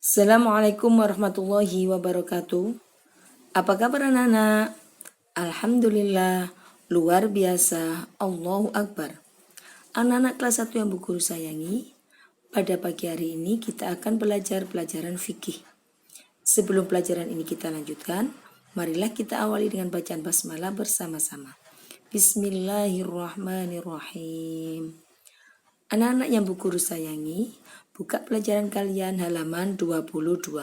Assalamualaikum warahmatullahi wabarakatuh. Apa kabar anak-anak? Alhamdulillah, luar biasa, Allahu Akbar. Anak-anak kelas 1 yang Bu Guru sayangi, pada pagi hari ini kita akan belajar pelajaran fikih. Sebelum pelajaran ini kita lanjutkan, marilah kita awali dengan bacaan basmalah bersama-sama. Bismillahirrahmanirrahim. Anak-anak yang Bu Guru sayangi, buka pelajaran kalian halaman 22.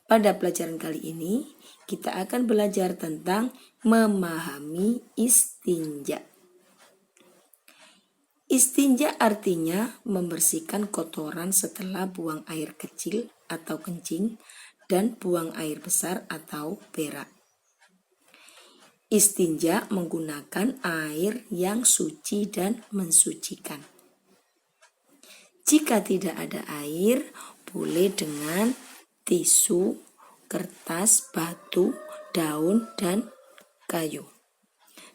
Pada pelajaran kali ini, kita akan belajar tentang memahami istinja. Istinja artinya membersihkan kotoran setelah buang air kecil atau kencing dan buang air besar atau berak. Istinja menggunakan air yang suci dan mensucikan. Jika tidak ada air, boleh dengan tisu, kertas, batu, daun, dan kayu.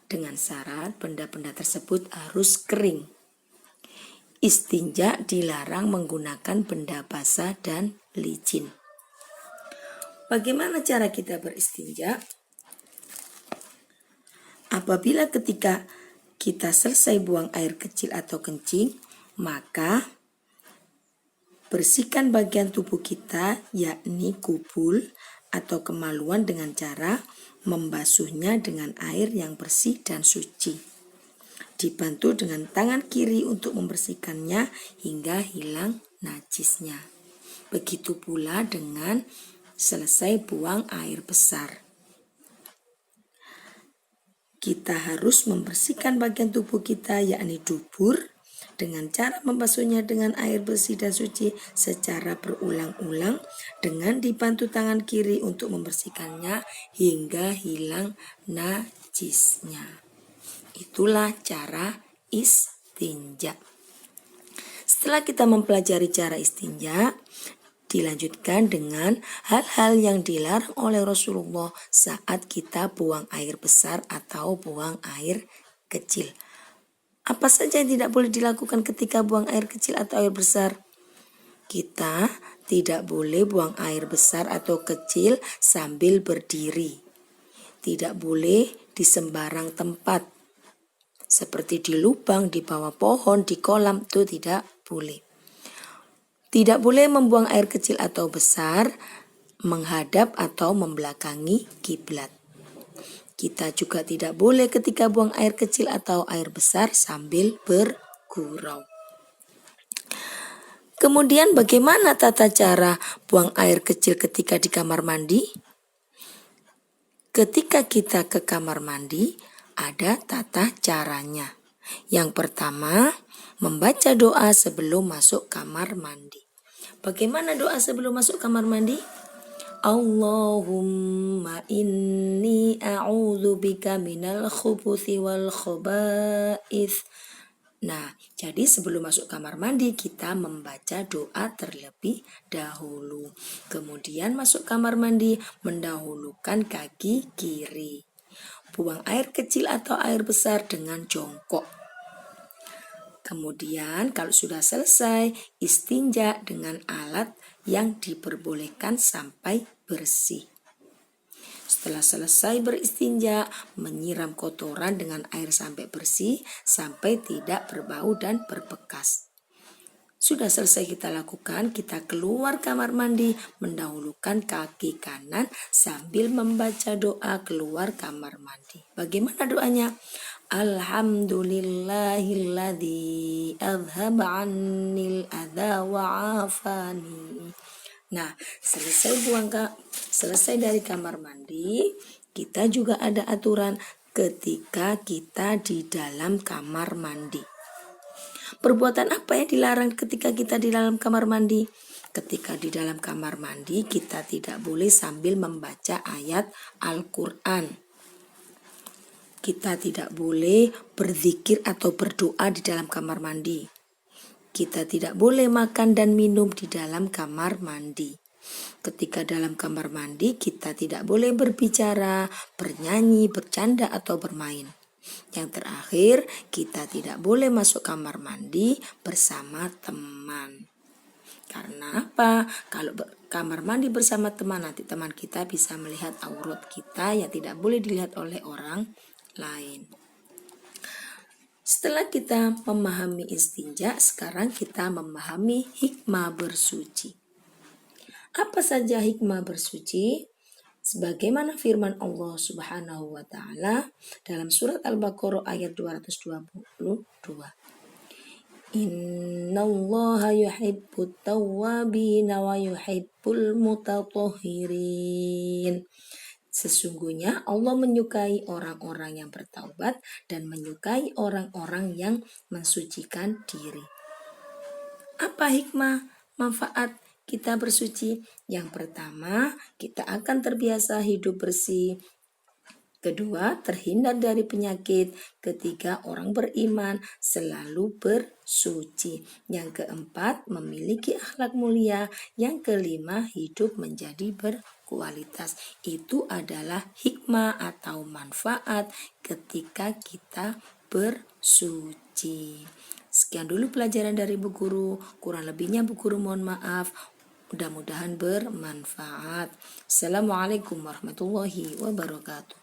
Dengan syarat benda-benda tersebut harus kering. Istinja dilarang menggunakan benda basah dan licin. Bagaimana cara kita beristinja? Apabila ketika kita selesai buang air kecil atau kencing, maka bersihkan bagian tubuh kita, yakni kubul atau kemaluan dengan cara membasuhnya dengan air yang bersih dan suci. Dibantu dengan tangan kiri untuk membersihkannya hingga hilang najisnya. Begitu pula dengan selesai buang air besar. Kita harus membersihkan bagian tubuh kita, yakni dubur, dengan cara membasuhnya dengan air bersih dan suci secara berulang-ulang dengan dibantu tangan kiri untuk membersihkannya hingga hilang najisnya. Itulah cara istinja. Setelah kita mempelajari cara istinja, dilanjutkan dengan hal-hal yang dilarang oleh Rasulullah saat kita buang air besar atau buang air kecil. Apa saja yang tidak boleh dilakukan ketika buang air kecil atau air besar? Kita tidak boleh buang air besar atau kecil sambil berdiri. Tidak boleh di sembarang tempat. Seperti di lubang, di bawah pohon, di kolam, itu tidak boleh. Tidak boleh membuang air kecil atau besar menghadap atau membelakangi kiblat. Kita juga tidak boleh ketika buang air kecil atau air besar sambil bergurau. Kemudian bagaimana tata cara buang air kecil ketika di kamar mandi? Ketika kita ke kamar mandi, ada tata caranya. Yang pertama, membaca doa sebelum masuk kamar mandi. Bagaimana doa sebelum masuk kamar mandi? Allahumma inni a'udzubika minal khubuthi wal khaba'ith. Nah, jadi sebelum masuk kamar mandi kita membaca doa terlebih dahulu. Kemudian masuk kamar mandi mendahulukan kaki kiri. Buang air kecil atau air besar dengan jongkok. Kemudian kalau sudah selesai, istinja dengan alat yang diperbolehkan sampai bersih. Setelah selesai beristinja, menyiram kotoran dengan air sampai bersih, sampai tidak berbau dan berbekas. Sudah selesai kita lakukan, kita keluar kamar mandi, mendahulukan kaki kanan sambil membaca doa keluar kamar mandi. Bagaimana doanya? Alhamdulillahilladzi adhaba 'annil adza wa 'afani. Nah, selesai dari kamar mandi, kita juga ada aturan ketika kita di dalam kamar mandi. Perbuatan apa yang dilarang ketika kita di dalam kamar mandi? Ketika di dalam kamar mandi, kita tidak boleh sambil membaca ayat Al-Quran. Kita tidak boleh berzikir atau berdoa di dalam kamar mandi. Kita tidak boleh makan dan minum di dalam kamar mandi. Ketika dalam kamar mandi, kita tidak boleh berbicara, bernyanyi, bercanda, atau bermain. Yang terakhir, kita tidak boleh masuk kamar mandi bersama teman. Karena apa? Kalau kamar mandi bersama teman, nanti teman kita bisa melihat aurat kita yang tidak boleh dilihat oleh orang lain. Setelah kita memahami istinja, sekarang kita memahami hikmah bersuci. Apa saja hikmah bersuci? Sebagaimana firman Allah Subhanahu wa taala dalam surat Al-Baqarah ayat 222. Innallaha yuhibbut tawwabin wa yuhibbul mutatahhirin. Sesungguhnya Allah menyukai orang-orang yang bertaubat dan menyukai orang-orang yang mensucikan diri. Apa hikmah manfaat kita bersuci? Yang pertama, kita akan terbiasa hidup bersih. Kedua, terhindar dari penyakit. Ketiga, orang beriman selalu bersuci. Yang keempat, memiliki akhlak mulia. Yang kelima, hidup menjadi berkualitas. Itu adalah hikmah atau manfaat ketika kita bersuci. Sekian dulu pelajaran dari Bu Guru. Kurang lebihnya Bu Guru mohon maaf. Mudah-mudahan bermanfaat. Assalamualaikum warahmatullahi wabarakatuh.